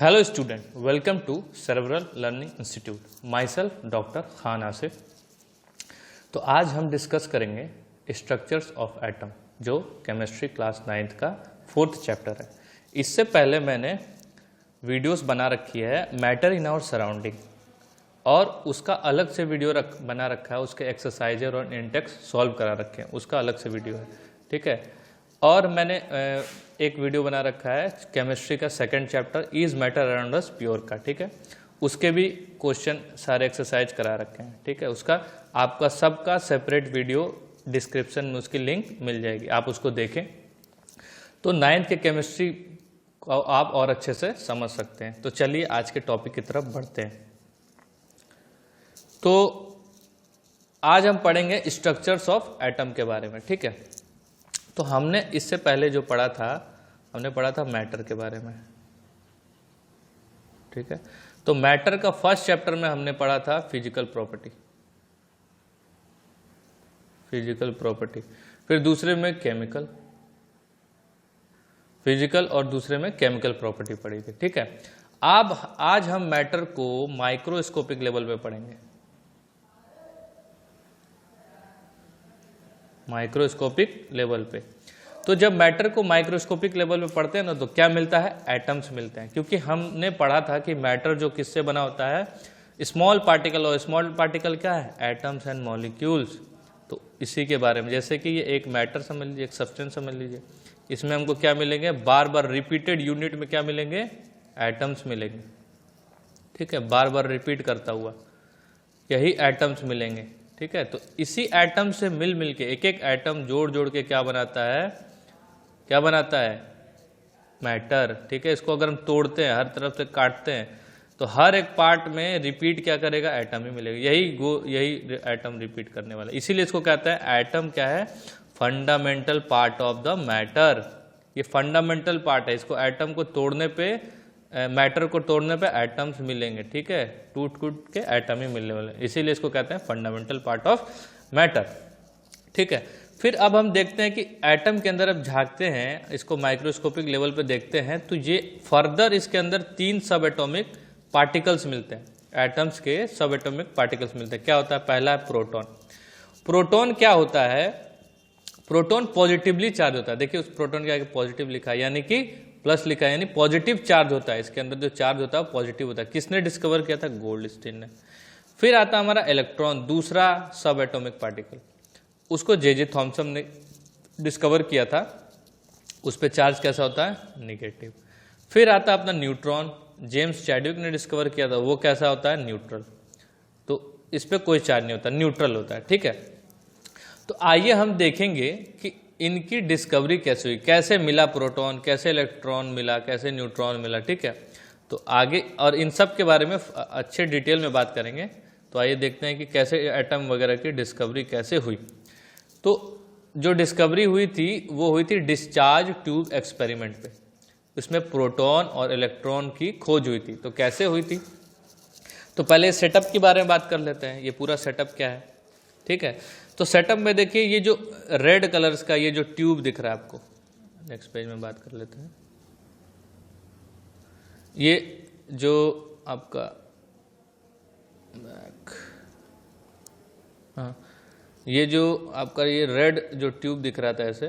Hello student, welcome to cerebral learning institute. My self doctor Khan Asif. तो आज हम discuss करेंगे स्ट्रक्चर्स ऑफ एटम, जो केमिस्ट्री क्लास 9th का 4th चैप्टर है। इससे पहले मैंने वीडियोस बना रखी है मैटर इन आवर सराउंडिंग, और उसका अलग से वीडियो बना रखा है। उसके एक्सरसाइजर और इंडेक्स सॉल्व करा रखे हैं, उसका अलग से वीडियो है, ठीक है। और मैंने एक वीडियो बना रखा है केमिस्ट्री का 2nd chapter is matter around us pure का, ठीक है। उसके भी क्वेश्चन सारे एक्सरसाइज करा रखे हैं, ठीक है। उसका आपका सबका सेपरेट वीडियो डिस्क्रिप्शन में उसकी लिंक मिल जाएगी, आप उसको देखें तो 9th के केमिस्ट्री को आप और अच्छे से समझ सकते हैं। तो चलिए आज के टॉपिक की तरफ बढ़ते हैं। तो आज हम पढ़ेंगे स्ट्रक्चर्स ऑफ एटम के बारे में, ठीक है। तो हमने इससे पहले जो पढ़ा था, हमने पढ़ा था मैटर के बारे में, ठीक है। तो मैटर का 1st चैप्टर में हमने पढ़ा था फिजिकल प्रॉपर्टी, फिर दूसरे में केमिकल, फिजिकल और दूसरे में केमिकल प्रॉपर्टी पढ़ी थी, ठीक है। अब आज हम मैटर को माइक्रोस्कोपिक लेवल पे पढ़ेंगे, माइक्रोस्कोपिक लेवल पे। तो जब मैटर को माइक्रोस्कोपिक लेवल पे पढ़ते हैं ना, तो क्या मिलता है? एटम्स मिलते हैं। क्योंकि हमने पढ़ा था कि मैटर जो किससे बना होता है? स्मॉल पार्टिकल, और स्मॉल पार्टिकल क्या है? Atoms and molecules. तो इसी के बारे में, जैसे कि ये एक मैटर समझ लीजिए, एक सब्सटेंस समझ लीजिए, इसमें हमको क्या मिलेंगे? बार बार रिपीटेड यूनिट में क्या मिलेंगे? एटम्स मिलेंगे, ठीक है। बार बार रिपीट करता हुआ यही एटम्स मिलेंगे, ठीक है। तो इसी एटम से मिल के एक एक एटम जोड़ के क्या बनाता है? क्या बनाता है? मैटर, ठीक है। इसको अगर हम तोड़ते हैं, हर तरफ से काटते हैं, तो हर एक पार्ट में रिपीट क्या करेगा? एटम ही मिलेगा। यही एटम रिपीट करने वाला, इसीलिए इसको कहता है एटम क्या है? Fundamental part of the matter. ये फंडामेंटल पार्ट है। इसको एटम को तोड़ने पे, मैटर को तोड़ने पे एटम्स मिलेंगे, ठीक है। टूट के एटम ही मिलने वाले, इसीलिए इसको कहते हैं फंडामेंटल पार्ट ऑफ मैटर, ठीक है। फिर अब हम देखते हैं कि एटम के अंदर अब झांकते हैं, इसको माइक्रोस्कोपिक लेवल पे देखते हैं, तो ये फर्दर इसके अंदर 3 सब एटॉमिक पार्टिकल्स मिलते हैं। एटम्स के सब एटॉमिक पार्टिकल्स मिलते हैं। क्या होता है? पहला है प्रोटॉन। प्रोटॉन क्या होता है? प्रोटॉन पॉजिटिवली चार्ज होता है। देखिए उस प्रोटॉन के आगे पॉजिटिव लिखा है, यानी कि प्लस लिखा है, यानी पॉजिटिव चार्ज होता है। इसके अंदर जो चार्ज होता है वो पॉजिटिव होता है। किसने डिस्कवर किया था? गोल्डस्टीन ने। फिर आता हमारा इलेक्ट्रॉन, दूसरा सब एटॉमिक पार्टिकल, उसको जे थॉमसन ने डिस्कवर किया था। उस पर चार्ज कैसा होता है? निगेटिव। फिर आता अपना न्यूट्रॉन, जेम्स चैडविक ने डिस्कवर किया था, वो कैसा होता है? न्यूट्रल। तो इस पर कोई चार्ज नहीं होता, न्यूट्रल होता है, ठीक है। तो आइए हम देखेंगे कि इनकी डिस्कवरी कैसे हुई, कैसे मिला प्रोटॉन, कैसे इलेक्ट्रॉन मिला, कैसे न्यूट्रॉन मिला, ठीक है। तो आगे और इन सब के बारे में अच्छे डिटेल में बात करेंगे। तो आइए देखते हैं कि कैसे एटम वगैरह की डिस्कवरी कैसे हुई। तो जो डिस्कवरी हुई थी वो हुई थी डिस्चार्ज ट्यूब एक्सपेरिमेंट पे। उसमें प्रोटॉन और इलेक्ट्रॉन की खोज हुई थी। तो कैसे हुई थी? तो पहले सेटअप के बारे में बात कर लेते हैं। ये पूरा सेटअप क्या है, ठीक है। तो सेटअप में देखिए, ये जो रेड कलर्स का ये जो ट्यूब दिख रहा है आपको, नेक्स्ट पेज में बात कर लेते हैं। ये जो आपका ये जो आपका ये रेड जो ट्यूब दिख रहा था ऐसे,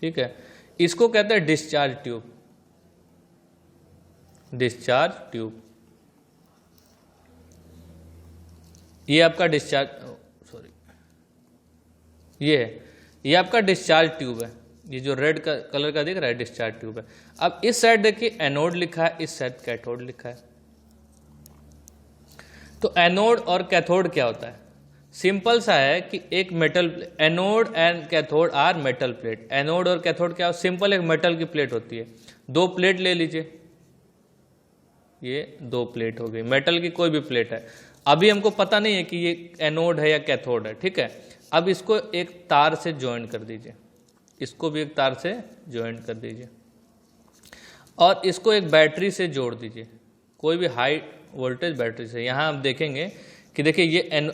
ठीक है, इसको कहते हैं डिस्चार्ज ट्यूब। डिस्चार्ज ट्यूब, ये आपका डिस्चार्ज, सॉरी, ये है, ये आपका डिस्चार्ज ट्यूब है। ये जो रेड कलर का दिख रहा है डिस्चार्ज ट्यूब है। अब इस साइड देखिए एनोड लिखा है, इस साइड कैथोड लिखा है। तो एनोड और कैथोड क्या होता है? सिंपल सा है कि एक metal, anode and cathode are metal plate. Anode और कैथोड क्या हो? सिंपल एक मेटल की प्लेट होती है। 2 प्लेट ले लीजिए, ये 2 प्लेट हो गई, मेटल की कोई भी प्लेट है। अभी हमको पता नहीं है कि ये एनोड है या कैथोड है, ठीक है। अब इसको एक तार से ज्वाइन कर दीजिए, इसको भी एक तार से ज्वाइन कर दीजिए, और इसको एक बैटरी से जोड़ दीजिए, कोई भी हाई वोल्टेज बैटरी से। यहाँ आप देखेंगे कि देखिए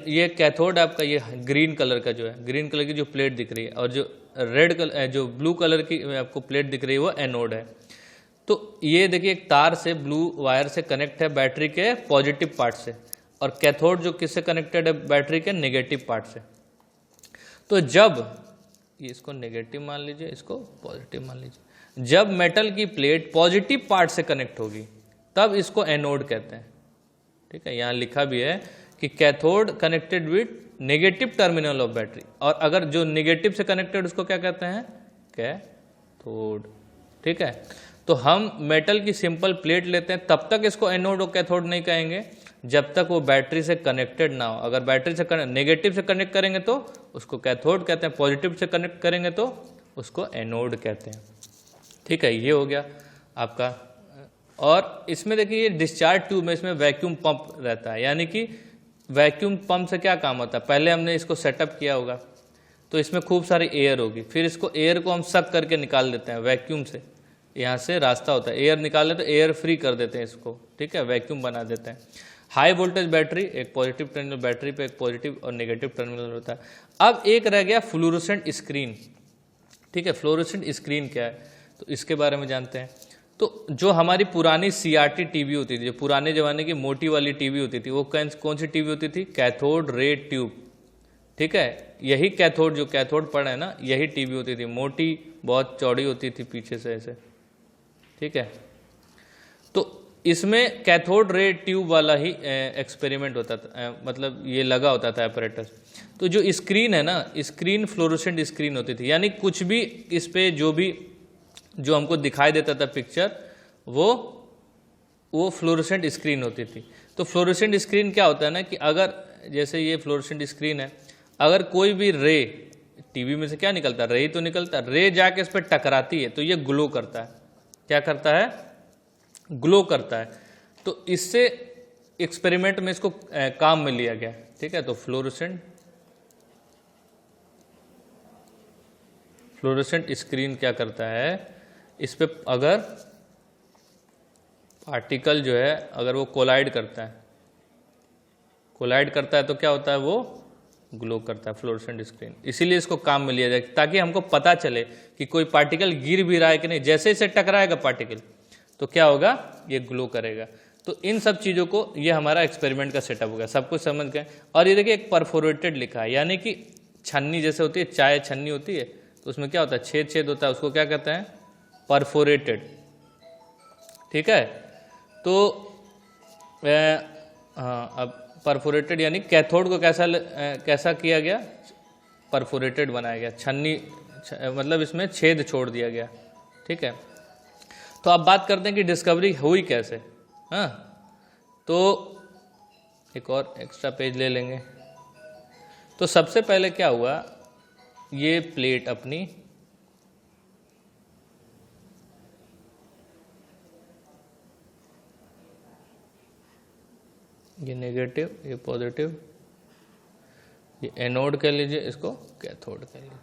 ये कैथोड आपका, ये ग्रीन कलर का जो है, ग्रीन कलर की जो प्लेट दिख रही है, और जो रेड कलर, जो ब्लू कलर की आपको प्लेट दिख रही है वो एनोड है। तो ये देखिए एक तार से, ब्लू वायर से कनेक्ट है बैटरी के पॉजिटिव पार्ट से, और कैथोड जो किससे कनेक्टेड है, बैटरी के नेगेटिव पार्ट से। तो जब ये इसको नेगेटिव मान लीजिए, इसको पॉजिटिव मान लीजिए, जब मेटल की प्लेट पॉजिटिव पार्ट से कनेक्ट होगी तब इसको एनोड कहते हैं। ठीक है, यहाँ लिखा भी है कि cathode connected with negative terminal of battery, और अगर जो नेगेटिव से कनेक्टेड उसको क्या कहते हैं, कैथोड। ठीक है, तो हम मेटल की सिंपल प्लेट लेते हैं, तब तक इसको एनोड और कैथोड नहीं कहेंगे जब तक वो बैटरी से कनेक्टेड ना हो। अगर बैटरी से नेगेटिव से कनेक्ट करेंगे तो उसको कैथोड कहते हैं, पॉजिटिव से कनेक्ट करेंगे तो उसको एनोड कहते हैं। ठीक है, ये हो गया आपका। और इसमें देखिए ये डिस्चार्ज ट्यूब में इसमें वैक्यूम पंप रहता है, यानी कि वैक्यूम पंप से क्या काम होता है, पहले हमने इसको सेटअप किया होगा तो इसमें खूब सारी एयर होगी, फिर इसको एयर को हम सक करके निकाल देते हैं वैक्यूम से, यहाँ से रास्ता होता है, एयर निकाल लेते, एयर फ्री कर देते हैं इसको। ठीक है, वैक्यूम बना देते हैं। हाई वोल्टेज बैटरी, एक पॉजिटिव टर्मिनल, बैटरी पे एक पॉजिटिव और नेगेटिव टर्मिनल होता है। अब एक रह गया फ्लोरोसेंट स्क्रीन। ठीक है, फ्लोरोसेंट स्क्रीन क्या है, तो इसके बारे में जानते हैं। तो जो हमारी पुरानी CRT टीवी होती थी, जो पुराने ज़माने की मोटी वाली टीवी होती थी, वो कौन सी टीवी होती थी, कैथोड रे ट्यूब। ठीक है, यही कैथोड, जो कैथोड पढ़े ना, यही टीवी होती थी, मोटी, बहुत चौड़ी होती थी पीछे से ऐसे। ठीक है, तो इसमें कैथोड रे ट्यूब वाला ही एक्सपेरिमेंट होता था, मतलब ये लगा होता था apparatus। तो जो स्क्रीन है ना, स्क्रीन फ्लोरोसेंट स्क्रीन होती थी, यानी कुछ भी इस पे जो हमको दिखाई देता था पिक्चर, वो फ्लोरोसेंट स्क्रीन होती थी। तो फ्लोरोसेंट स्क्रीन क्या होता है ना, कि अगर जैसे ये फ्लोरोसेंट स्क्रीन है, अगर कोई भी रे, टीवी में से क्या निकलता है, रे ही तो निकलता है, रे जाके इस पर टकराती है तो ये ग्लो करता है। क्या करता है, ग्लो करता है। तो इससे एक्सपेरिमेंट में इसको काम में लिया गया। ठीक है, तो फ्लोरोसेंट स्क्रीन क्या करता है, इस पे अगर पार्टिकल जो है, अगर वो कोलाइड करता है तो क्या होता है, वो ग्लो करता है फ्लोरोसेंट स्क्रीन। इसीलिए इसको काम में लिया जाए, ताकि हमको पता चले कि कोई पार्टिकल गिर भी रहा है कि नहीं। जैसे इसे टकराएगा पार्टिकल तो क्या होगा, ये ग्लो करेगा। तो इन सब चीज़ों को, ये हमारा एक्सपेरिमेंट का सेटअप हो गया, सब कुछ समझ गए। और ये देखिए एक परफोरेटेड लिखा है, यानी कि छन्नी जैसे होती है, चाय छन्नी होती है, तो उसमें क्या होता है, छेद छेद होता है, उसको क्या कहते हैं, परफोरेटेड। ठीक है, तो हाँ, अब परफोरेटेड यानी कैथोड को कैसा किया गया, परफोरेटेड बनाया गया, छन्नी मतलब इसमें छेद छोड़ दिया गया। ठीक है, तो अब बात करते हैं कि डिस्कवरी हुई कैसे। हाँ, तो एक और एक्स्ट्रा पेज ले लेंगे। तो सबसे पहले क्या हुआ, ये प्लेट अपनी ये नेगेटिव, ये पॉजिटिव, ये एनोड कह लीजिए, इसको कैथोड कह लीजिए।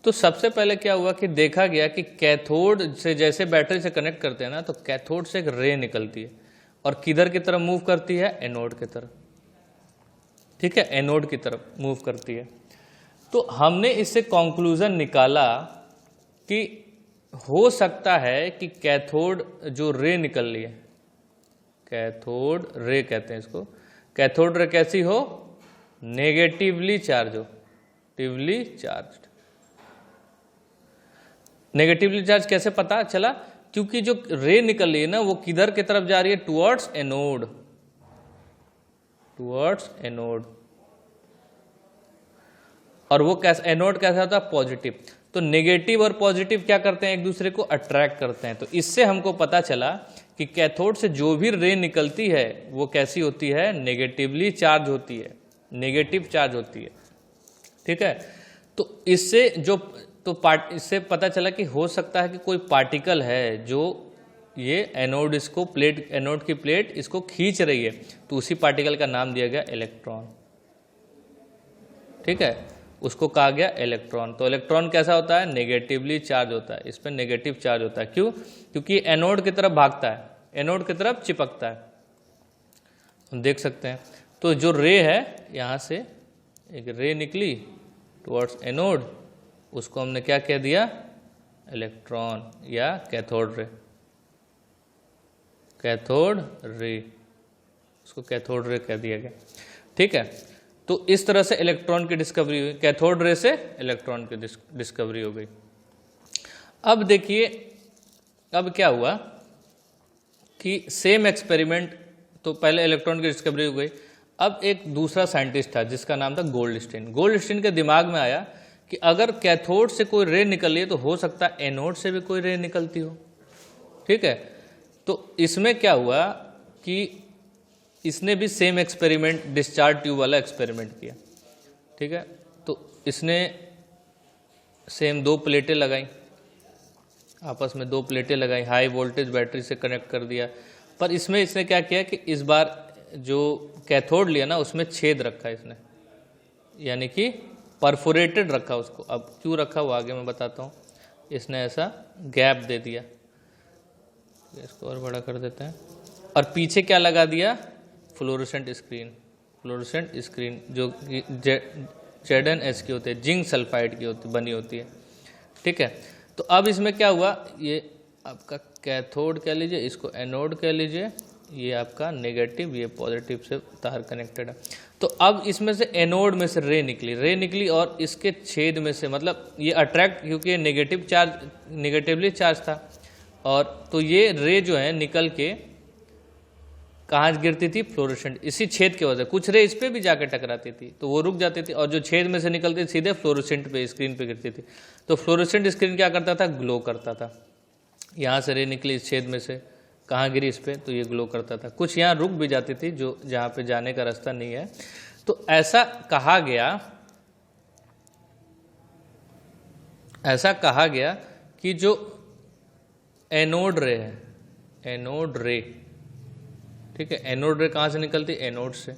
तो सबसे पहले क्या हुआ कि देखा गया कि कैथोड से जैसे बैटरी से कनेक्ट करते हैं ना, तो कैथोड से एक रे निकलती है और किधर की तरफ मूव करती है, एनोड की तरफ। ठीक है, एनोड की तरफ मूव करती है। तो हमने इससे कंक्लूजन निकाला कि हो सकता है कि कैथोड जो रे निकल रही है, कैथोड रे कहते हैं इसको, कैथोड रे कैसी हो, नेगेटिवली चार्ज हो, नेगेटिवली चार्ज कैसे पता चला, क्योंकि जो रे निकल रही है ना, वो किधर की तरफ जा रही है, टुवर्ड्स एनोड। और वो कैसा, एनोड कैसा होता है, पॉजिटिव। तो नेगेटिव और पॉजिटिव क्या करते हैं, एक दूसरे को अट्रैक्ट करते हैं। तो इससे हमको पता चला कि कैथोड से जो भी रे निकलती है वो कैसी होती है, नेगेटिवली चार्ज होती है, नेगेटिव चार्ज होती है। ठीक है, तो इससे इससे पता चला कि हो सकता है कि कोई पार्टिकल है जो ये एनोड, इसको प्लेट, एनोड की प्लेट इसको खींच रही है, तो उसी पार्टिकल का नाम दिया गया इलेक्ट्रॉन। ठीक है, उसको कहा गया इलेक्ट्रॉन। तो इलेक्ट्रॉन कैसा होता है, नेगेटिवली चार्ज होता है, इस पर नेगेटिव चार्ज होता है। क्यों, क्योंकि एनोड की तरफ भागता है, एनोड की तरफ चिपकता है, हम देख सकते हैं। तो जो रे है, यहाँ से एक रे निकली टुवर्ड्स एनोड, उसको हमने क्या कह दिया, इलेक्ट्रॉन या कैथोड रे। कैथोड रे, उसको कैथोड रे कह दिया गया। ठीक है, तो इस तरह से इलेक्ट्रॉन की डिस्कवरी हुई, कैथोड रे से इलेक्ट्रॉन की डिस्कवरी हो गई। अब देखिए अब क्या हुआ कि सेम एक्सपेरिमेंट, तो पहले इलेक्ट्रॉन की डिस्कवरी हो गई, अब एक दूसरा साइंटिस्ट था जिसका नाम था गोल्डस्टीन। गोल्डस्टीन के दिमाग में आया कि अगर कैथोड से कोई रे निकली है तो हो सकता है एनोड से भी कोई रे निकलती हो। ठीक है, तो इसमें क्या हुआ कि इसने भी सेम एक्सपेरिमेंट, डिस्चार्ज ट्यूब वाला एक्सपेरिमेंट किया। ठीक है, तो इसने सेम 2 प्लेटें लगाई, आपस में 2 प्लेटें लगाई, हाई वोल्टेज बैटरी से कनेक्ट कर दिया। पर इसमें इसने क्या किया कि इस बार जो कैथोड लिया ना उसमें छेद रखा इसने, यानी कि परफोरेटेड रखा उसको। अब क्यों रखा वो आगे मैं बताता हूँ। इसने ऐसा गैप दे दिया, इसको और बड़ा कर देते हैं, और पीछे क्या लगा दिया, फ्लोरोसेंट स्क्रीन। फ्लोरोसेंट स्क्रीन जो ZnH की होती है, जिंक सल्फाइड की बनी होती है। ठीक है, तो अब इसमें क्या हुआ, ये आपका कैथोड कह लीजिए, इसको एनोड कह लीजिए, ये आपका नेगेटिव, ये पॉजिटिव से तार कनेक्टेड है। तो अब इसमें से एनोड में से रे निकली और इसके छेद में से, मतलब ये अट्रैक्ट, क्योंकि ये नेगेटिवली चार्ज था, और तो ये रे जो है निकल के कहाँ गिरती थी, फ्लोरोसेंट, इसी छेद की वजह। कुछ रे इस पे भी जाके टकराती थी तो वो रुक जाती थी, और जो छेद में से निकलती सीधे फ्लोरोसेंट पे, स्क्रीन पे गिरती थी। तो फ्लोरोसेंट स्क्रीन क्या करता था, ग्लो करता था। यहाँ से रे निकली इस छेद में से, कहाँ गिरी, इस पे, तो ये ग्लो करता था। कुछ यहाँ रुक भी जाती थी जो जहाँ पे जाने का रास्ता नहीं है। तो ऐसा कहा गया कि जो एनोड रे है, एनोड रे, ठीक है, एनोड रे कहाँ से निकलती, एनोड से।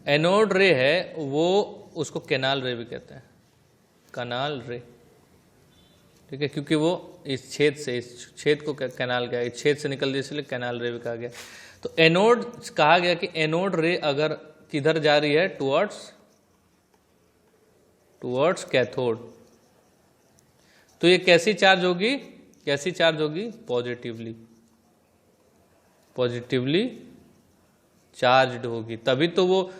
एनोड रे है वो, उसको कैनाल रे भी कहते हैं, कैनाल रे। ठीक है, क्योंकि वो इस छेद को कैनाल कहा, इस छेद से निकल दी इसलिए कैनाल रे भी कहा गया। तो एनोड कहा गया कि एनोड रे अगर किधर जा रही है, टुवर्ड्स कैथोड, तो ये कैसी चार्ज होगी, पॉजिटिवली चार्ज्ड होगी, तभी तो वो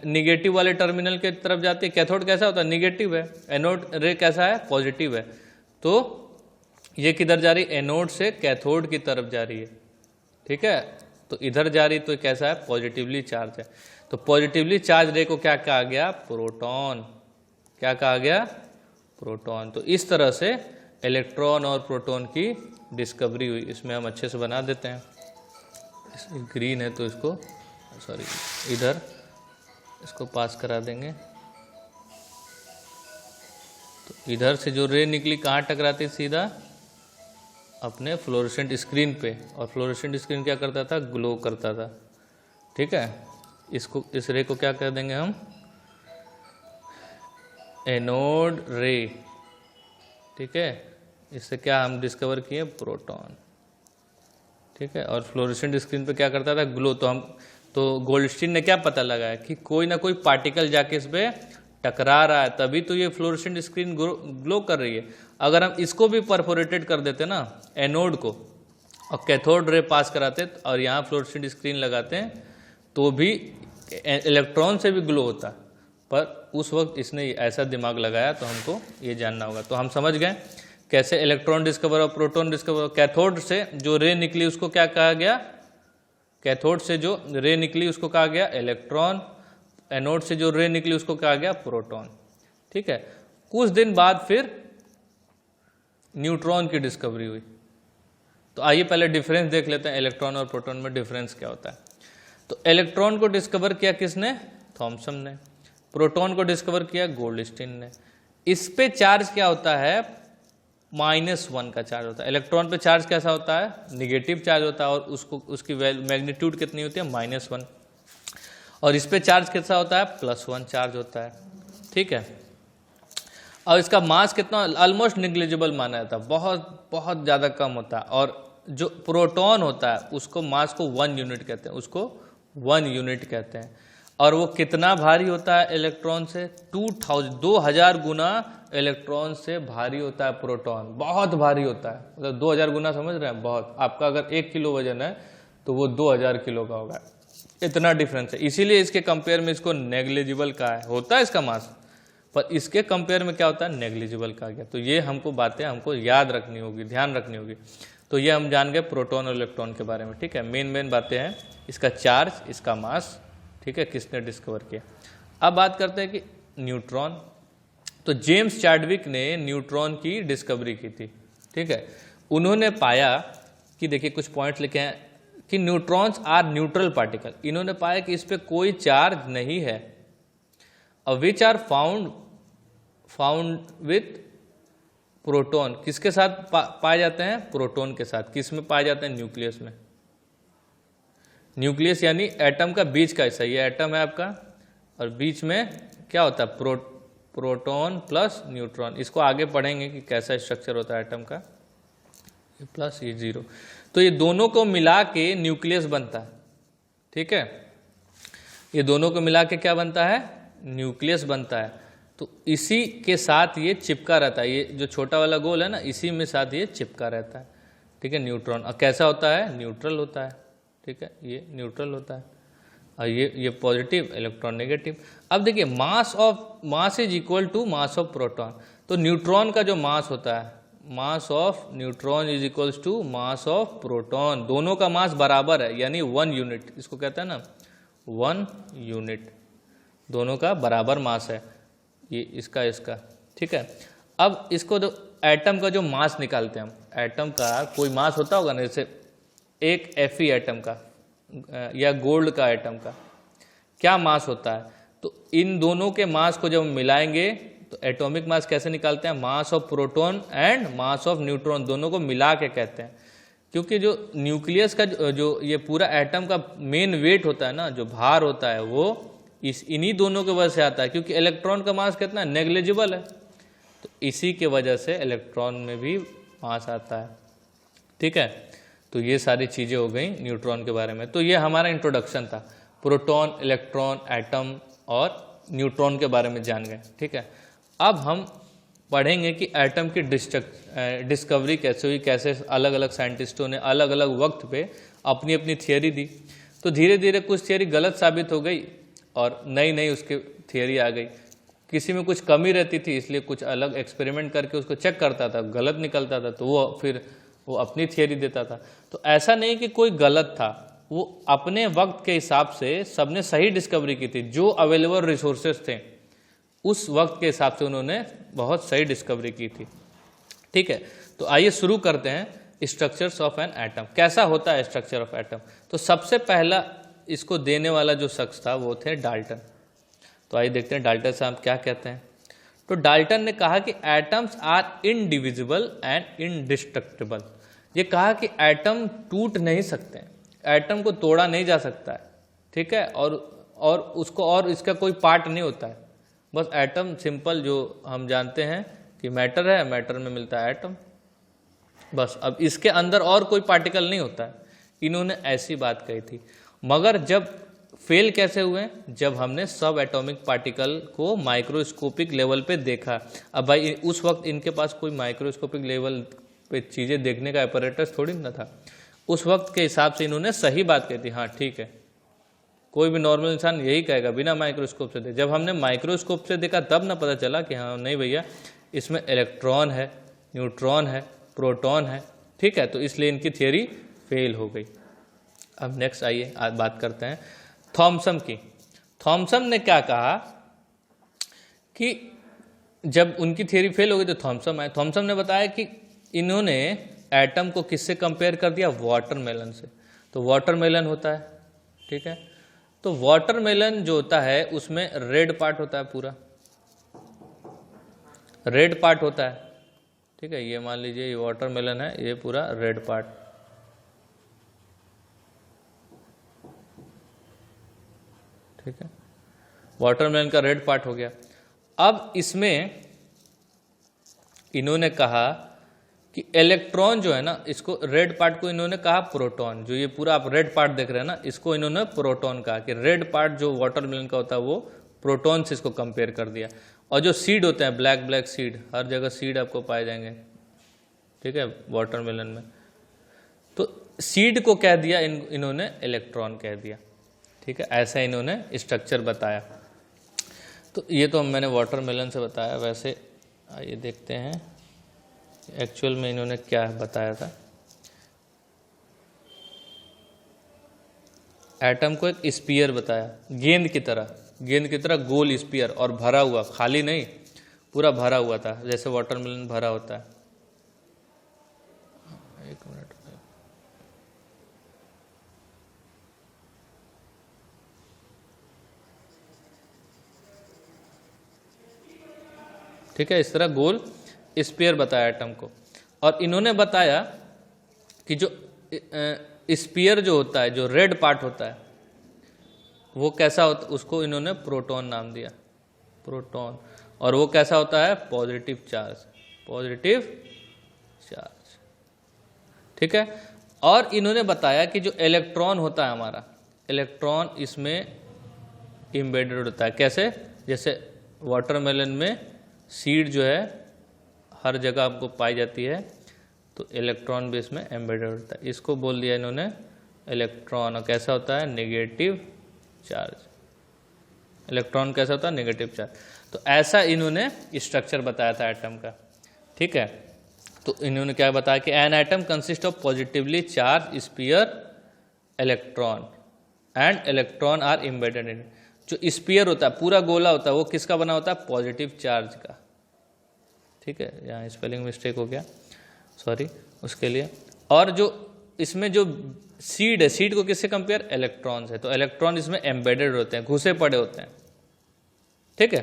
निगेटिव वाले टर्मिनल के तरफ जाती है। कैथोड कैसा होता है, निगेटिव है, एनोड रे कैसा है, पॉजिटिव है। तो ये किधर जा रही है, एनोड से कैथोड की तरफ जा रही है। ठीक है, तो इधर जा रही, तो कैसा है, पॉजिटिवली चार्ज है। तो पॉजिटिवली चार्ज रे को क्या कहा गया, प्रोटॉन। क्या कहा गया, प्रोटॉन। तो इस तरह से इलेक्ट्रॉन और प्रोटॉन की डिस्कवरी हुई। इसमें हम अच्छे से बना देते हैं, ग्रीन है तो इसको, सॉरी, इधर इसको पास करा देंगे। तो इधर से जो रे निकली कहाँ टकराती, सीधा अपने फ्लोरोसेंट स्क्रीन पे, और फ्लोरोसेंट स्क्रीन क्या करता था, ग्लो करता था। ठीक है, इसको, इस रे को क्या कर देंगे हम, एनोड रे। ठीक है, इससे क्या हम डिस्कवर किए, प्रोटॉन। ठीक है, और फ्लोरोसेंट स्क्रीन पे क्या करता था, ग्लो। तो गोल्डस्टीन ने क्या पता लगाया कि कोई ना कोई पार्टिकल जाके इस पे टकरा रहा है, तभी तो ये फ्लोरोसेंट स्क्रीन ग्लो कर रही है। अगर हम इसको भी परफोरेटेड कर देते ना, एनोड को, और कैथोड रे पास कराते और यहाँ फ्लोरोसेंट स्क्रीन लगाते हैं, तो भी इलेक्ट्रॉन से भी ग्लो होता। पर उस वक्त इसने ऐसा दिमाग लगाया, तो हमको ये जानना होगा। तो हम समझ गए कैसे इलेक्ट्रॉन डिस्कवर और प्रोटॉन डिस्कवर। कैथोड से जो रे निकली उसको क्या कहा गया, कैथोड से जो रे निकली उसको कहा गया इलेक्ट्रॉन, एनोड से जो रे निकली उसको कहा गया प्रोटॉन। ठीक है, कुछ दिन बाद फिर न्यूट्रॉन की डिस्कवरी हुई। तो आइए पहले डिफरेंस देख लेते हैं, इलेक्ट्रॉन और प्रोटॉन में डिफरेंस क्या होता है। तो इलेक्ट्रॉन को डिस्कवर किया किसने, थॉमसन ने। प्रोटॉन को डिस्कवर किया गोल्डस्टीन ने। इस पे चार्ज क्या होता है, -1 का चार्ज होता है। इलेक्ट्रॉन पे चार्ज कैसा होता है, निगेटिव चार्ज होता है, और उसकी मैग्नीट्यूड कितनी होती है, -1। और इस पे चार्ज कैसा होता है, +1 चार्ज होता है। ठीक है, और इसका मास कितना, ऑलमोस्ट निग्लिजिबल माना जाता है, बहुत बहुत ज़्यादा कम होता है। और जो प्रोटॉन होता है उसको मास को 1 यूनिट कहते हैं, उसको 1 यूनिट कहते हैं। और वो कितना भारी होता है इलेक्ट्रॉन से, 2000 गुना इलेक्ट्रॉन से भारी होता है प्रोटॉन, बहुत भारी होता है। मतलब 2000 गुना, समझ रहे हैं, बहुत। आपका अगर 1 किलो वजन है तो वो 2000 किलो का होगा। इतना डिफरेंस है, इसीलिए इसके कंपेयर में इसको नेग्लिजिबल कहा है। होता है इसका मास, पर इसके कंपेयर में क्या होता है, नेग्लिजिबल कहा गया। तो ये हमको बातें हमको याद रखनी होगी, ध्यान रखनी होगी। तो ये हम जान गए प्रोटॉन और इलेक्ट्रॉन के बारे में, ठीक है। मेन बातें हैं, इसका चार्ज, इसका मास, ठीक है, किसने डिस्कवर किया। अब बात करते हैं कि न्यूट्रॉन। तो जेम्स चैडविक ने न्यूट्रॉन की डिस्कवरी की थी, ठीक है। उन्होंने पाया कि देखिए कुछ पॉइंट्स लिखे हैं कि न्यूट्रॉन्स आर न्यूट्रल पार्टिकल। इन्होंने पाया कि इस पे कोई चार्ज नहीं है, which are found with proton. किसके साथ पाए जाते हैं, प्रोटॉन के साथ। किस में पाए जाते हैं, न्यूक्लियस में। न्यूक्लियस यानी एटम का बीच का हिस्सा, ये एटम है आपका, और बीच में क्या होता है, प्रोटॉन प्लस न्यूट्रॉन। इसको आगे पढ़ेंगे कि कैसा स्ट्रक्चर होता है एटम का, ये प्लस ये जीरो। तो ये दोनों को मिला के न्यूक्लियस बनता है, ठीक है। ये दोनों को मिला के क्या बनता है, न्यूक्लियस बनता है। तो इसी के साथ ये चिपका रहता है, ये जो छोटा वाला गोल है ना, इसी में साथ ये चिपका रहता है, ठीक है, न्यूट्रॉन। और कैसा होता है, न्यूट्रल होता है, ठीक है, ये न्यूट्रल होता है। और ये पॉजिटिव, इलेक्ट्रॉन नेगेटिव। अब देखिए mass is equal to mass of proton. तो न्यूट्रॉन का जो मास होता है, mass of neutron is equals to mass of proton. दोनों का मास बराबर है, यानी 1 यूनिट, इसको कहते हैं ना 1 यूनिट। दोनों का बराबर मास है, ये इसका, ठीक है। अब इसको जो एटम का जो मास निकालते हैं हम, एटम का कोई मास होता होगा ना, जैसे एक Fe एटम का या गोल्ड का एटम का क्या मास होता है। तो इन दोनों के मास को जब हम मिलाएंगे तो एटॉमिक मास कैसे निकालते हैं, मास of proton and mass of neutron, दोनों को मिला के कहते हैं। क्योंकि जो न्यूक्लियस का जो ये पूरा एटम का मेन वेट होता है ना, जो भार होता है, वो इन्हीं दोनों के वजह से आता है। क्योंकि इलेक्ट्रॉन का मास कितना नेग्लिजिबल है, तो इसी के वजह से इलेक्ट्रॉन में भी मास आता है, ठीक है। तो ये सारी चीज़ें हो गई न्यूट्रॉन के बारे में। तो ये हमारा इंट्रोडक्शन था, प्रोटॉन, इलेक्ट्रॉन, एटम और न्यूट्रॉन के बारे में जान गए, ठीक है। अब हम पढ़ेंगे कि एटम की डिस्कवरी कैसे हुई, कैसे अलग अलग साइंटिस्टों ने अलग अलग वक्त पे अपनी अपनी थियोरी दी। तो धीरे धीरे कुछ थियोरी गलत साबित हो गई और नई उसकी थियोरी आ गई। किसी में कुछ कमी रहती थी, इसलिए कुछ अलग एक्सपेरिमेंट करके उसको चेक करता था, गलत निकलता था तो वो अपनी थियोरी देता था। तो ऐसा नहीं कि कोई गलत था, वो अपने वक्त के हिसाब से सबने सही डिस्कवरी की थी। जो अवेलेबल रिसोर्सेज थे उस वक्त के हिसाब से उन्होंने बहुत सही डिस्कवरी की थी, ठीक है। तो आइए शुरू करते हैं स्ट्रक्चर्स ऑफ एन एटम। कैसा होता है स्ट्रक्चर ऑफ एटम। तो सबसे पहला इसको देने वाला जो शख्स था वो थे डाल्टन। तो आइए देखते हैं डाल्टन साहब क्या कहते हैं। तो डाल्टन ने कहा कि atoms are indivisible and indestructible. ये कहा कि एटम टूट नहीं सकते, एटम को तोड़ा नहीं जा सकता है, ठीक है, और उसको और इसका कोई पार्ट नहीं होता है। बस एटम सिंपल जो हम जानते हैं कि मैटर है, मैटर में मिलता है एटम, बस। अब इसके अंदर और कोई पार्टिकल नहीं होता है। इन्होंने ऐसी बात कही थी। मगर जब फेल कैसे हुए, जब हमने सब एटॉमिक पार्टिकल को माइक्रोस्कोपिक लेवल पे देखा। अब भाई उस वक्त इनके पास कोई माइक्रोस्कोपिक लेवल पे चीज़ें देखने का apparatus थोड़ी ना था। उस वक्त के हिसाब से इन्होंने सही बात कही थी, हाँ ठीक है। कोई भी नॉर्मल इंसान यही कहेगा बिना माइक्रोस्कोप से देखे। जब हमने माइक्रोस्कोप से देखा तब ना पता चला कि हाँ नहीं भैया, इसमें इलेक्ट्रॉन है, न्यूट्रॉन है, प्रोटॉन है, ठीक है। तो इसलिए इनकी थियोरी फेल हो गई। अब नेक्स्ट आइए आज बात करते हैं थॉमसन की। थॉमसन ने क्या कहा कि जब उनकी थियोरी फेल हो गई तो थॉमसन आए। थॉमसन ने बताया कि इन्होंने एटम को किससे कंपेयर कर दिया, वाटरमेलन से। तो वाटरमेलन होता है, ठीक है। तो वाटरमेलन जो होता है उसमें रेड पार्ट होता है, पूरा रेड पार्ट होता है, ठीक है। ये मान लीजिए ये वाटरमेलन है, ये पूरा रेड पार्ट, ठीक है। वाटरमेलन का रेड पार्ट हो गया। अब इसमें इन्होंने कहा कि इलेक्ट्रॉन जो है ना, इसको रेड पार्ट को इन्होंने कहा प्रोटॉन। जो ये पूरा आप रेड पार्ट देख रहे हैं ना, इसको इन्होंने प्रोटॉन कहा कि रेड पार्ट जो वाटरमेलन का होता है वो प्रोटॉन से इसको कंपेयर कर दिया। और जो सीड होते हैं ब्लैक ब्लैक सीड, हर जगह सीड आपको पाए जाएंगे, ठीक है, वाटरमेलन में। तो सीड को कह दिया इन्होंने इलेक्ट्रॉन कह दिया। ठीक है, ऐसा इन्होंने स्ट्रक्चर बताया। तो ये तो मैंने वाटरमेलन से बताया। वैसे आइए देखते हैं एक्चुअल में इन्होंने क्या बताया था। एटम को एक स्फीयर बताया, गेंद की तरह गोल स्फीयर, और भरा हुआ, खाली नहीं, पूरा भरा हुआ था, जैसे वाटरमेलन भरा होता है। एक मिनट, ठीक है, इस तरह गोल स्फीयर बताया एटम को। और इन्होंने बताया कि जो स्फीयर जो होता है, जो रेड पार्ट होता है, वो कैसा होता, उसको इन्होंने प्रोटॉन नाम दिया, प्रोटॉन। और वो कैसा होता है, पॉजिटिव चार्ज, पॉजिटिव चार्ज। ठीक है, और इन्होंने बताया कि जो इलेक्ट्रॉन होता है हमारा, इलेक्ट्रॉन इसमें एम्बेडेड होता है। कैसे, जैसे वाटरमेलन में सीड जो है हर जगह आपको पाई जाती है, तो इलेक्ट्रॉन भी इसमें एम्बेडेड होता है। इसको बोल दिया इन्होंने इलेक्ट्रॉन। और कैसा होता है, नेगेटिव चार्ज। इलेक्ट्रॉन कैसा होता है, नेगेटिव चार्ज। तो ऐसा इन्होंने स्ट्रक्चर बताया था एटम का। ठीक है, तो इन्होंने क्या बताया कि an atom consist of positively charge sphere electron and electron are embedded in. जो स्फीयर होता है, पूरा गोला होता है, वो किसका बना होता है, पॉजिटिव चार्ज का। ठीक है, यहाँ स्पेलिंग मिस्टेक हो गया, सॉरी उसके लिए। और जो इसमें जो सीड है, सीड को किससे कंपेयर, इलेक्ट्रॉन से। तो इलेक्ट्रॉन इसमें एम्बेडेड होते हैं, घुसे पड़े होते हैं। ठीक है,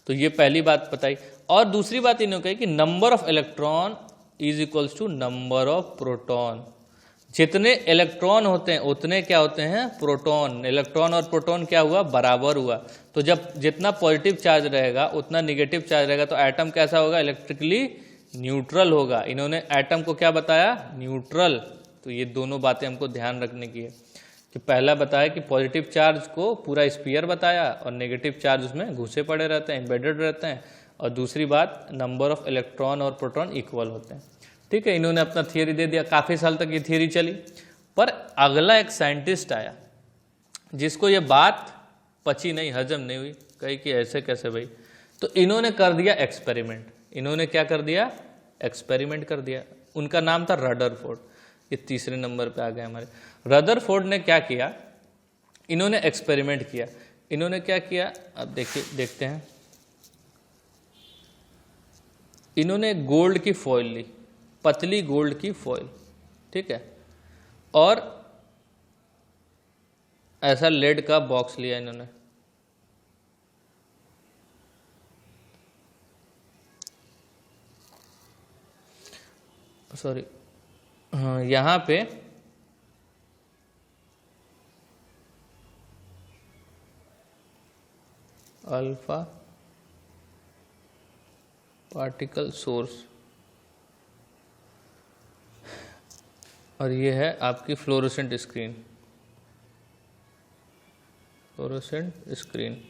तो ये पहली बात बताई। और दूसरी बात इन्होंने कही कि number of electron is equals to number of proton. जितने इलेक्ट्रॉन होते हैं उतने क्या होते हैं, प्रोटॉन। इलेक्ट्रॉन और प्रोटॉन क्या हुआ, बराबर हुआ। तो जब जितना पॉजिटिव चार्ज रहेगा उतना निगेटिव चार्ज रहेगा, तो एटम कैसा होगा, इलेक्ट्रिकली न्यूट्रल होगा। इन्होंने एटम को क्या बताया, न्यूट्रल। तो ये दोनों बातें हमको ध्यान रखने की है कि पहला बताया कि पॉजिटिव चार्ज को पूरा स्फीयर बताया और नेगेटिव चार्ज उसमें घुसे पड़े रहते हैं, एम्बेडेड रहते हैं। और दूसरी बात, नंबर ऑफ इलेक्ट्रॉन और प्रोटॉन इक्वल होते हैं। ठीक है, इन्होंने अपना थियरी दे दिया। काफ़ी साल तक ये थियरी चली, पर अगला एक साइंटिस्ट आया जिसको ये बात पची नहीं, हजम नहीं हुई, कही कि ऐसे कैसे भाई। तो इन्होंने कर दिया एक्सपेरिमेंट। इन्होंने क्या कर दिया, एक्सपेरिमेंट कर दिया। उनका नाम था रदरफोर्ड। ये तीसरे नंबर पे आ गए हमारे। रदरफोर्ड ने क्या किया, इन्होंने एक्सपेरिमेंट किया। इन्होंने क्या किया, अब देखिए, देखते हैं। इन्होंने गोल्ड की फॉइल ली, पतली गोल्ड की फॉइल। ठीक है, और ऐसा लेड का बॉक्स लिया इन्होंने। सॉरी, हाँ, यहाँ पे अल्फा पार्टिकल सोर्स, और ये है आपकी फ्लोरोसेंट स्क्रीन, फ्लोरोसेंट स्क्रीन।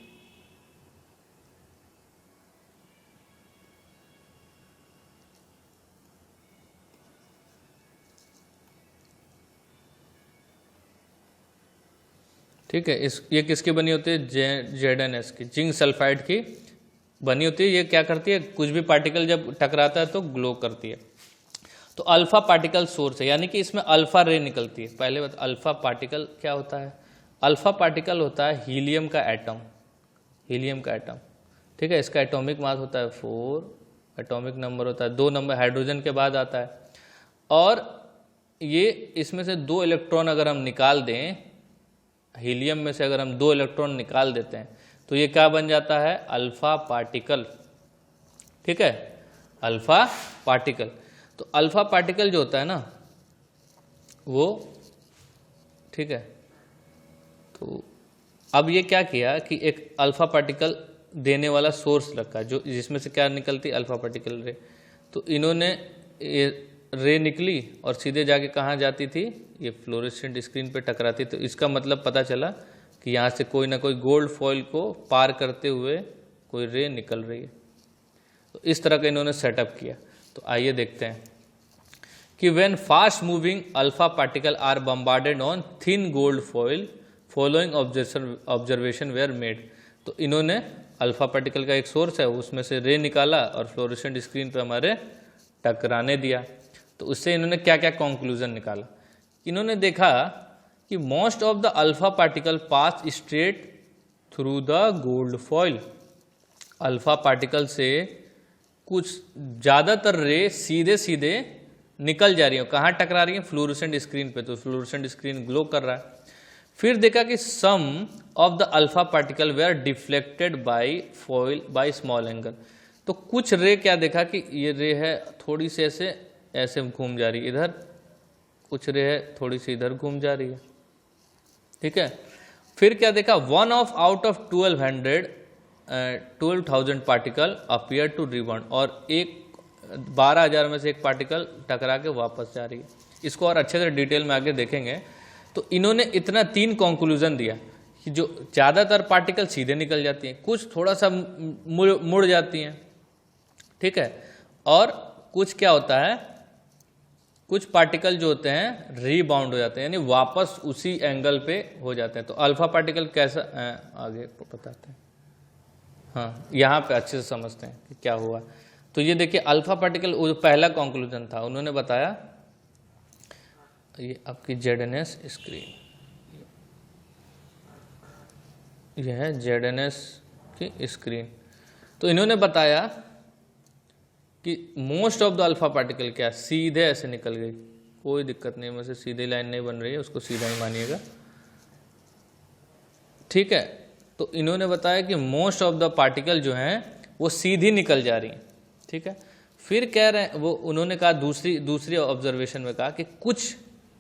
ठीक है, ये किसकी बनी होती है, ZnS की, जिंक सल्फाइड की बनी होती है। ये क्या करती है, कुछ भी पार्टिकल जब टकराता है तो ग्लो करती है। तो अल्फा पार्टिकल सोर्स है, यानी कि इसमें अल्फा रे निकलती है। पहले बात, अल्फा पार्टिकल क्या होता है, अल्फा पार्टिकल होता है हीलियम का एटम, हीलियम का एटम। ठीक है, इसका एटॉमिक मास होता है 4, एटॉमिक नंबर होता है 2 नंबर, हाइड्रोजन के बाद आता है। और ये इसमें से 2 इलेक्ट्रॉन अगर हम निकाल दें, हीलियम में से अगर हम 2 इलेक्ट्रॉन निकाल देते हैं तो ये क्या बन जाता है, अल्फा पार्टिकल। ठीक है, अल्फा पार्टिकल। तो अल्फा पार्टिकल जो होता है ना वो, ठीक है, तो अब ये क्या किया कि एक अल्फा पार्टिकल देने वाला सोर्स रखा, जो जिसमें से क्या निकलती, अल्फा पार्टिकल रे। तो इन्होंने रे निकली और सीधे जाके कहाँ जाती थी, ये फ्लोरेसेंट स्क्रीन पे टकराती। तो इसका मतलब पता चला कि यहाँ से कोई ना कोई गोल्ड फॉइल को पार करते हुए कोई रे निकल रही है। तो इस तरह का इन्होंने सेटअप किया। तो आइए देखते हैं कि when fast moving alpha particle are bombarded on thin gold foil following observation were made. तो इन्होंने अल्फा पार्टिकल का एक सोर्स है, उसमें से रे निकाला और फ्लोरेसेंट स्क्रीन पे हमारे टकराने दिया। तो उससे इन्होंने क्या क्या कंक्लूजन निकाला? इन्होंने देखा कि most of the alpha particle pass straight through the gold foil. Alpha particle से कुछ ज़्यादातर रे सीधे सीधे निकल जा रही है। कहाँ टकरा रही है? फ्लोरेसेंट स्क्रीन पे। तो फ्लोरेसेंट स्क्रीन ग्लो कर रहा है। फिर देखा कि some of the alpha particle were deflected by foil by small angle. तो कुछ रे क्या देखा कि ये रे है थोड़ी सी ऐसे ऐसे घूम जा रही है इधर, कुछ रे है थोड़ी सी इधर घूम जा रही है, ठीक है। फिर क्या देखा? 1 out of 12,000 particle appear to rebound, और 12,000 में से एक पार्टिकल टकरा के वापस जा रही है। इसको और अच्छे से डिटेल में आगे देखेंगे। तो इन्होंने इतना 3 कंक्लूजन दिया कि जो ज़्यादातर पार्टिकल सीधे निकल जाती हैं, कुछ थोड़ा सा मुड़ जाती हैं, ठीक है, और कुछ क्या होता है, कुछ पार्टिकल जो होते हैं रीबाउंड हो जाते हैं, यानी वापस उसी एंगल पे हो जाते हैं। तो अल्फा पार्टिकल कैसा आगे बताते हैं, हाँ यहाँ पे अच्छे से समझते हैं कि क्या हुआ। तो ये देखिए अल्फा पार्टिकल, वो जो पहला कंक्लूजन था उन्होंने बताया, ये आपकी ZNS स्क्रीन, यह है ZNS की स्क्रीन। तो इन्होंने बताया कि most of the alpha particle क्या सीधे ऐसे निकल गई, कोई दिक्कत नहीं, में से सीधी लाइन नहीं बन रही है, उसको सीधा ही मानिएगा, ठीक है। तो इन्होंने बताया कि मोस्ट ऑफ द पार्टिकल जो हैं वो सीधी निकल जा रही हैं, ठीक है। फिर कह रहे हैं वो, उन्होंने कहा दूसरी ऑब्जर्वेशन में कहा कि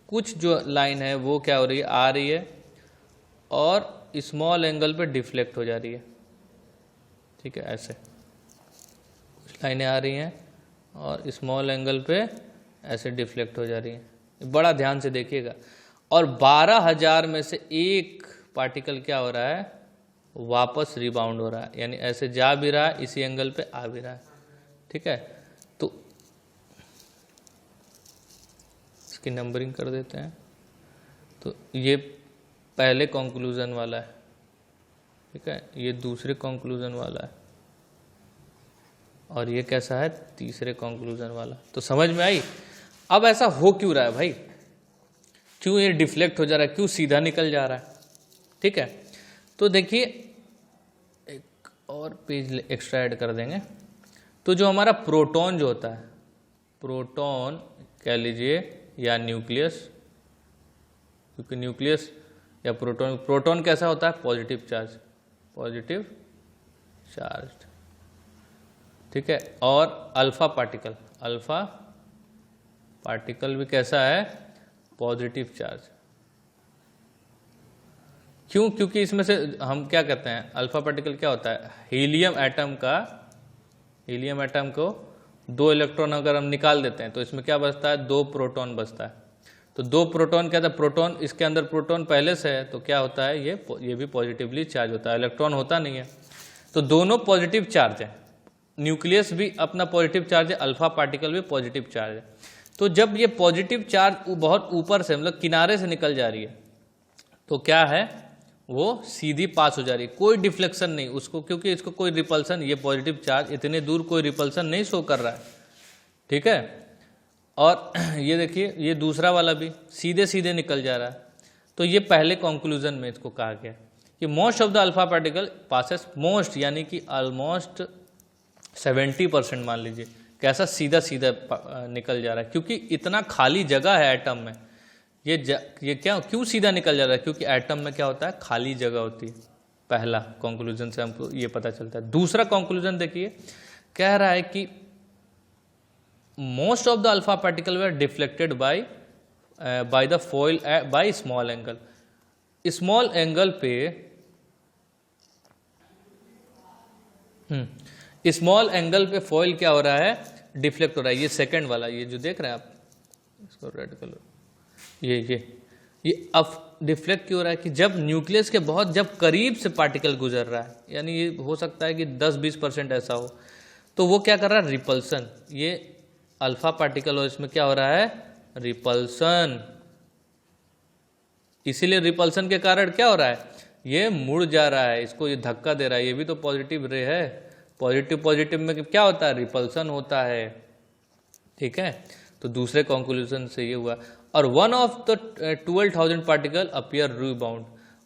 कुछ जो लाइन है वो क्या हो रही है, आ रही है और स्मॉल एंगल पे डिफ्लेक्ट हो जा रही है, ठीक है। ऐसे कुछ लाइनें आ रही हैं और स्मॉल एंगल पे ऐसे डिफ्लेक्ट हो जा रही हैं, बड़ा ध्यान से देखिएगा। और 12,000 में से एक पार्टिकल क्या हो रहा है, वापस रिबाउंड हो रहा है, यानी ऐसे जा भी रहा है, इसी एंगल पे आ भी रहा है, ठीक है। तो इसकी नंबरिंग कर देते हैं। तो ये पहले कंक्लूजन वाला है, ठीक है, ये दूसरे कंक्लूजन वाला है, और ये कैसा है, तीसरे कंक्लूजन वाला। तो समझ में आई? अब ऐसा हो क्यों रहा है भाई, क्यों ये डिफ्लेक्ट हो जा रहा है, क्यों सीधा निकल जा रहा है, ठीक है। तो देखिए एक और पेज एक्स्ट्रा ऐड कर देंगे। तो जो हमारा प्रोटॉन जो होता है, प्रोटॉन कह लीजिए या न्यूक्लियस, क्योंकि न्यूक्लियस या प्रोटॉन कैसा होता है, पॉजिटिव चार्ज, ठीक है। और अल्फा पार्टिकल भी कैसा है, पॉजिटिव चार्ज। क्यों? क्योंकि इसमें से हम क्या करते हैं, अल्फा पार्टिकल क्या होता है, हीलियम एटम को 2 इलेक्ट्रॉन अगर हम निकाल देते हैं तो इसमें क्या बचता है, 2 प्रोटॉन बचता है। तो 2 प्रोटॉन क्या था, प्रोटॉन, इसके अंदर प्रोटॉन पहले से है, तो क्या होता है, ये भी पॉजिटिवली चार्ज होता है, इलेक्ट्रॉन होता नहीं है। तो दोनों पॉजिटिव चार्ज है, न्यूक्लियस भी अपना पॉजिटिव चार्ज है, अल्फा पार्टिकल भी पॉजिटिव चार्ज है। तो जब ये पॉजिटिव चार्ज बहुत ऊपर से, मतलब किनारे से निकल जा रही है, तो क्या है, वो सीधी पास हो जा रही है, कोई डिफ्लेक्शन नहीं उसको, क्योंकि इसको कोई रिपल्सन, ये पॉजिटिव चार्ज इतने दूर कोई रिपल्सन नहीं शो कर रहा है, ठीक है। और ये देखिए ये दूसरा वाला भी सीधे सीधे निकल जा रहा है। तो ये पहले कंक्लूजन में इसको कहा गया कि most of the alpha particle passes, most यानी कि ऑलमोस्ट 70% मान लीजिए, कैसा सीधा सीधा निकल जा रहा है, क्योंकि इतना खाली जगह है एटम में। ये क्यों सीधा निकल जा रहा है, क्योंकि एटम में क्या होता है, खाली जगह होती है। पहला कंक्लूजन से हमको ये पता चलता है। दूसरा कंक्लूजन देखिए, कह रहा है कि most of the alpha particle were deflected by the foil by small angle. Small angle पे स्मॉल एंगल पे फॉइल क्या हो रहा है, डिफ्लेक्ट हो रहा है। ये सेकंड वाला, ये जो देख रहे हैं आप, इसको रेड कलर, ये अब डिफ्लेक्ट क्यों हो रहा है कि जब न्यूक्लियस के बहुत जब करीब से पार्टिकल गुजर रहा है, यानी ये हो सकता है कि 10-20% ऐसा हो, तो वो क्या कर रहा है, रिपल्सन, ये अल्फा पार्टिकल और इसमें क्या हो रहा है, रिपल्सन। इसीलिए रिपल्सन के कारण क्या हो रहा है, ये मुड़ जा रहा है, इसको ये धक्का दे रहा है। ये भी तो पॉजिटिव रे है, पॉजिटिव पॉजिटिव में क्या होता है, रिपल्सन होता है। ठीक है, तो दूसरे कंक्लूजन से ये हुआ। और one of the 12,000 particle appear rebound,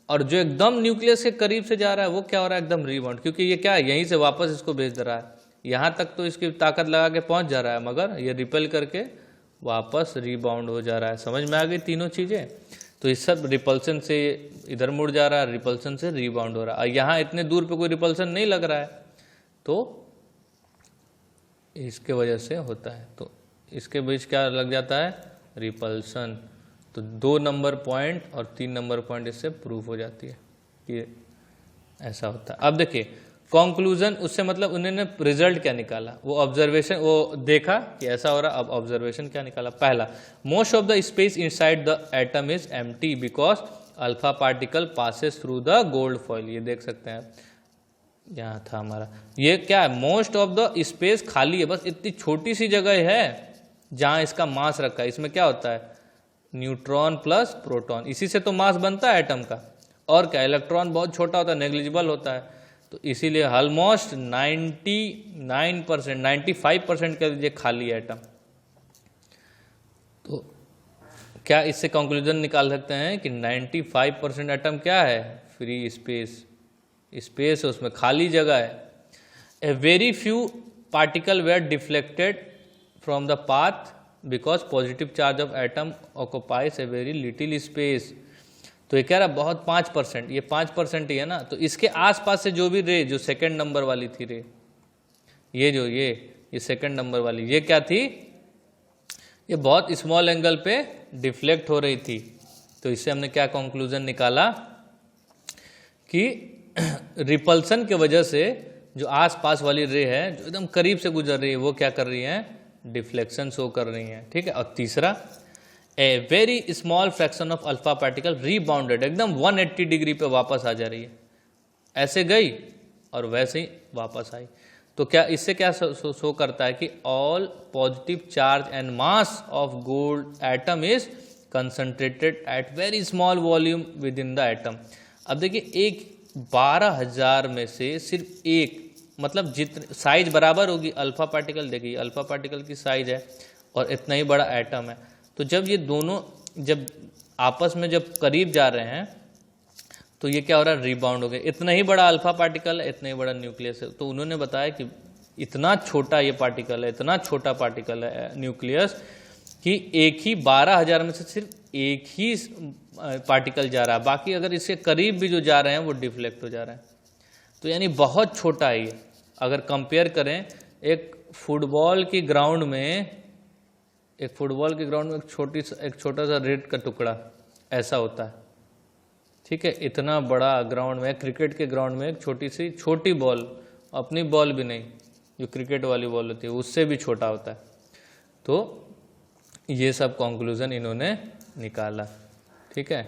और जो एकदम न्यूक्लियस के करीब से जा रहा है वो क्या हो रहा है, एकदम रीबाउंड, क्योंकि ये क्या है, यहीं से वापस इसको भेज दे रहा है। यहाँ तक तो इसकी ताकत लगा के पहुंच जा रहा है, मगर ये रिपेल करके वापस रीबाउंड हो जा रहा है। समझ में आ गई तीनों चीज़ें। तो इस सब रिपल्सन से इधर मुड़ जा रहा है, रिपल्सन से रीबाउंड हो रहा है। और यहाँ इतने दूर पे कोई रिपल्सन नहीं लग रहा है, तो इसके वजह से होता है। तो इसके बीच क्या लग जाता है, रिपल्सन। तो 2 नंबर पॉइंट और 3 नंबर पॉइंट इससे प्रूफ हो जाती है कि ऐसा होता है। अब देखिए कंक्लूजन, उससे मतलब उन्होंने रिजल्ट क्या निकाला, वो ऑब्जर्वेशन, वो देखा कि ऐसा हो रहा। अब ऑब्जर्वेशन क्या निकाला, पहला, most of the space inside the atom is empty because alpha particle passes through the gold foil. ये देख सकते हैं, यहाँ था हमारा, ये क्या है, मोस्ट ऑफ द स्पेस खाली है, बस इतनी छोटी सी जगह है जहां इसका मास रखा है। इसमें क्या होता है, न्यूट्रॉन प्लस प्रोटॉन, इसी से तो मास बनता है एटम का। और क्या, इलेक्ट्रॉन बहुत छोटा होता है, नेग्लिजिबल होता है। तो इसीलिए ऑलमोस्ट 99%, 95% कह लीजिए खाली है एटम। तो क्या इससे कंक्लूजन निकाल सकते हैं कि 95% एटम क्या है, फ्री स्पेस, स्पेस है, उसमें खाली जगह है। A very few particle were deflected from the path because positive charge of atom occupies a very little space. तो ये कह रहा बहुत 5%, ये 5% ही है ना। तो इसके आसपास से जो भी रे, जो सेकंड नंबर वाली थी रे, ये जो ये सेकंड नंबर वाली, ये क्या थी, ये बहुत स्मॉल एंगल पे डिफ्लेक्ट हो रही थी। तो इससे हमने क्या कंक्लूजन निकाला कि रिपल्सन के वजह से जो आसपास वाली रे है, जो एकदम करीब से गुजर रही है, वो क्या कर रही है, डिफ्लेक्शन शो कर रही है। ठीक है, और तीसरा, a very small fraction of alpha particle rebounded, एकदम 180 डिग्री पे वापस आ जा रही है, ऐसे गई और वैसे ही वापस आई। तो क्या इससे क्या शो करता है कि all positive charge and mass of gold atom is concentrated at very small volume within the atom. अब देखिए, एक 12,000 में से सिर्फ एक, मतलब जितने साइज बराबर होगी अल्फा पार्टिकल, देखिए अल्फा पार्टिकल की साइज है और इतना ही बड़ा एटम है। तो जब ये दोनों जब आपस में जब करीब जा रहे हैं तो ये क्या हो रहा है, रिबाउंड हो गया। इतना ही बड़ा अल्फा पार्टिकल है, इतना ही बड़ा न्यूक्लियस है। तो उन्होंने बताया कि इतना छोटा ये पार्टिकल है, इतना छोटा पार्टिकल है न्यूक्लियस, कि एक ही 12,000 में से सिर्फ एक ही पार्टिकल जा रहा है, बाकी अगर इसके करीब भी जो जा रहे हैं वो डिफ्लेक्ट हो जा रहे हैं। तो यानी बहुत छोटा है ये। अगर कंपेयर करें एक फुटबॉल की ग्राउंड में, एक छोटा सा रेत का टुकड़ा ऐसा होता है। ठीक है, इतना बड़ा ग्राउंड में, क्रिकेट के ग्राउंड में एक छोटी बॉल, अपनी बॉल भी नहीं, जो क्रिकेट वाली बॉल होती है उससे भी छोटा होता है। तो ये सब कंक्लूजन इन्होंने निकाला। ठीक है,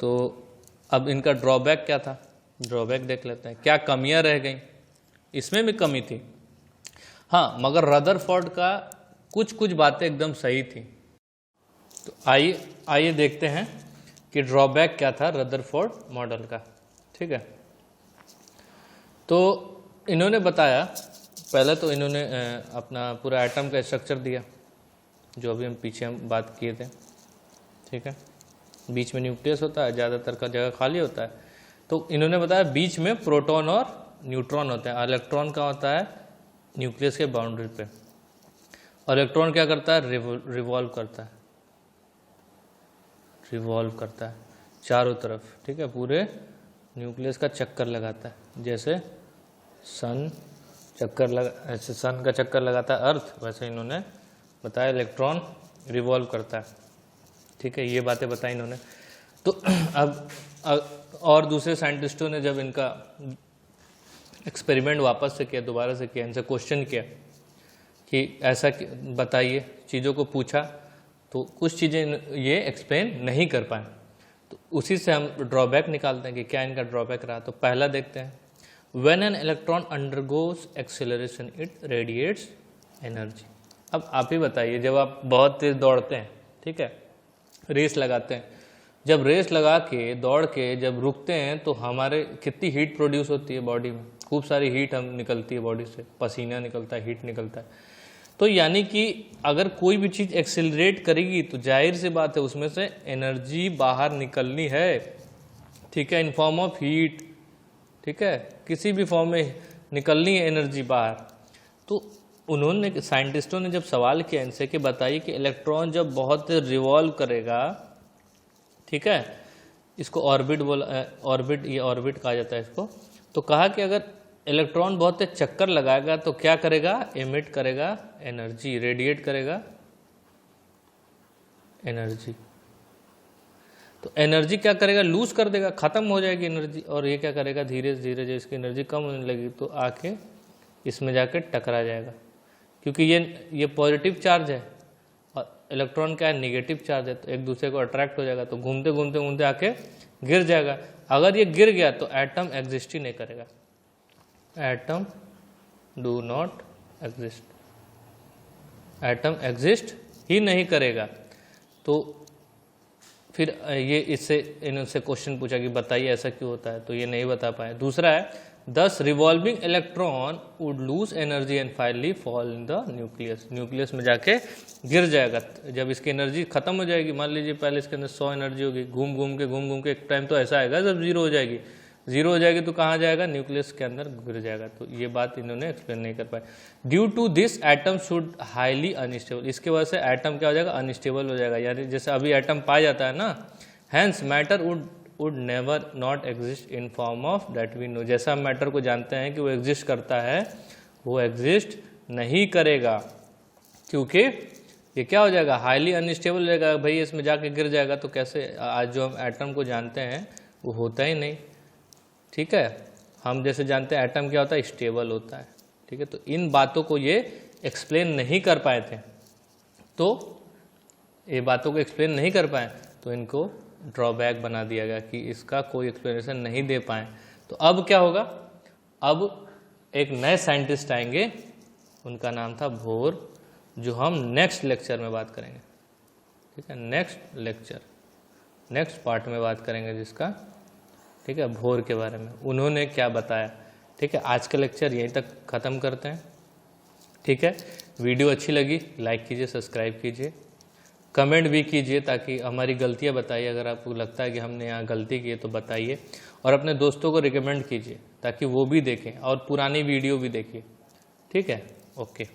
तो अब इनका ड्रॉबैक क्या था, ड्रॉबैक देख लेते हैं, क्या कमियां रह गई। इसमें भी कमी थी, हाँ, मगर रदरफोर्ड का कुछ बातें एकदम सही थी। तो आइए देखते हैं कि ड्रॉबैक क्या था रदरफोर्ड मॉडल का। ठीक है, तो इन्होंने बताया, पहले तो इन्होंने अपना पूरा एटम का स्ट्रक्चर दिया, जो अभी हम पीछे बात किए थे। ठीक है, बीच में न्यूक्लियस होता है, ज़्यादातर का जगह खाली होता है। तो इन्होंने बताया बीच में प्रोटॉन और न्यूट्रॉन होते हैं। इलेक्ट्रॉन का होता है न्यूक्लियस के बाउंड्री पे, और इलेक्ट्रॉन क्या करता है, रिवॉल्व करता है चारों तरफ। ठीक है, पूरे न्यूक्लियस का चक्कर लगाता है, जैसे सन का चक्कर लगाता है अर्थ, वैसे इन्होंने बताया इलेक्ट्रॉन रिवॉल्व करता है। ठीक है, ये बातें बताई इन्होंने। तो अब और दूसरे साइंटिस्टों ने जब इनका एक्सपेरिमेंट वापस से किया, दोबारा से किया, इनसे क्वेश्चन किया कि ऐसा बताइए, चीज़ों को पूछा, तो कुछ चीज़ें ये एक्सप्लेन नहीं कर पाए। तो उसी से हम ड्रॉबैक निकालते हैं कि क्या इनका ड्रॉबैक रहा। तो पहला देखते हैं, when an electron undergoes acceleration it radiates energy. अब आप ही बताइए, जब आप बहुत तेज दौड़ते हैं, ठीक है, रेस लगाते हैं, जब रेस लगा के दौड़ के जब रुकते हैं तो हमारे कितनी हीट प्रोड्यूस होती है बॉडी में, खूब सारी हीट हम निकलती है बॉडी से, पसीना निकलता है, हीट निकलता है। तो यानी कि अगर कोई भी चीज़ एक्सिलरेट करेगी तो जाहिर सी बात है उसमें से एनर्जी बाहर निकलनी है, ठीक है, इन फॉर्म ऑफ हीट, ठीक है, किसी भी फॉर्म में निकलनी है एनर्जी बाहर। तो उन्होंने, साइंटिस्टों ने जब सवाल किया इनसे कि बताइए कि इलेक्ट्रॉन जब बहुत रिवॉल्व करेगा, ठीक है, इसको ऑर्बिट बोला, ऑर्बिट, ये ऑर्बिट कहा जाता है इसको, तो कहा कि अगर इलेक्ट्रॉन बहुत तेज चक्कर लगाएगा तो क्या करेगा, एमिट करेगा एनर्जी, रेडिएट करेगा एनर्जी। तो एनर्जी क्या करेगा, लूज कर देगा, खत्म हो जाएगी एनर्जी, और ये क्या करेगा, धीरे धीरे जो इसकी एनर्जी कम होने लगी तो आके इसमें जाके टकरा जाएगा, क्योंकि ये पॉजिटिव चार्ज है और इलेक्ट्रॉन क्या है, नेगेटिव चार्ज है, तो एक दूसरे को अट्रैक्ट हो जाएगा, तो घूमते घूमते घूमते आके गिर जाएगा। अगर ये गिर गया तो एटम एग्जिस्ट ही नहीं करेगा, atom do not exist, atom exist ही नहीं करेगा। तो फिर ये इससे इनसे क्वेश्चन पूछा कि बताइए ऐसा क्यों होता है, तो ये नहीं बता पाए। दूसरा है, दस revolving electron would lose energy and finally fall in the nucleus, nucleus में जाके गिर जाएगा। जब इसकी एनर्जी खत्म हो जाएगी, मान लीजिए पहले इसके अंदर 100 एनर्जी होगी, घूम घूम के एक टाइम तो ऐसा आएगा जब जीरो हो जाएगी, जीरो हो जाएगी तो कहाँ जाएगा, न्यूक्लियस के अंदर गिर जाएगा। तो ये बात इन्होंने एक्सप्लेन नहीं कर पाए। Due to this atom should highly unstable, इसके वजह से एटम क्या हो जाएगा, अनस्टेबल हो जाएगा, यानी जैसे अभी एटम पाया जाता है ना, hence matter would never not exist in form of that we know, जैसा हम मैटर को जानते हैं कि वो एग्जिस्ट करता है, वो एग्जिस्ट नहीं करेगा, क्योंकि ये क्या हो जाएगा, हाईली अनस्टेबल हो जाएगा। भाई इसमें जाके गिर जाएगा तो कैसे, आज जो हम एटम को जानते हैं वो होता ही नहीं, ठीक है। हम जैसे जानते हैं एटम क्या होता है, स्टेबल होता है, ठीक है। तो इन बातों को ये एक्सप्लेन नहीं कर पाए थे, तो ये बातों को एक्सप्लेन नहीं कर पाए तो इनको ड्रॉबैक बना दिया गया कि इसका कोई एक्सप्लेनेशन नहीं दे पाए। तो अब क्या होगा, अब एक नए साइंटिस्ट आएंगे, उनका नाम था बोर, जो हम नेक्स्ट लेक्चर में बात करेंगे, ठीक है, नेक्स्ट लेक्चर, नेक्स्ट पार्ट में बात करेंगे जिसका, ठीक है, बोर के बारे में, उन्होंने क्या बताया, ठीक है। आज का लेक्चर यहीं तक ख़त्म करते हैं, ठीक है। वीडियो अच्छी लगी लाइक कीजिए, सब्सक्राइब कीजिए, कमेंट भी कीजिए ताकि हमारी गलतियां बताइए, अगर आपको लगता है कि हमने यहाँ गलती की है तो बताइए, और अपने दोस्तों को रिकमेंड कीजिए ताकि वो भी देखें और पुरानी वीडियो भी देखिए, ठीक है। ओके।